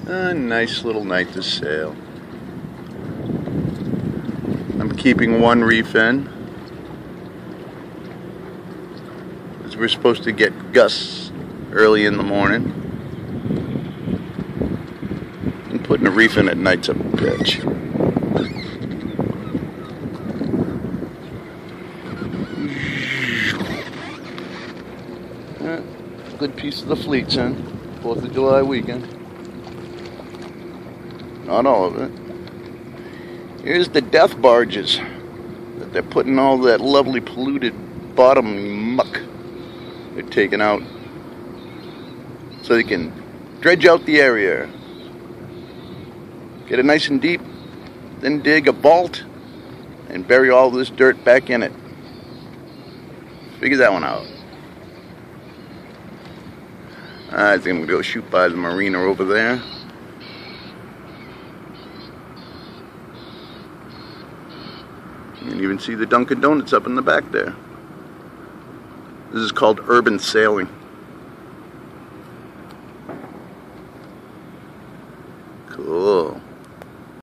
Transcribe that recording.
A nice little night to sail. I'm keeping one reef in, as we're supposed to get gusts early in the morning. And putting a reef in at night's a bitch. Good piece of the fleet's in. 4th of July weekend. Not all of it. Here's the death barges that they're putting all that lovely polluted bottom muck they're taking out so they can dredge out the area, get it nice and deep, then dig a vault and bury all this dirt back in it. Figure that one out. I think I'm going to go shoot by the marina over there. You can even see the Dunkin' Donuts up in the back there. This is called urban sailing.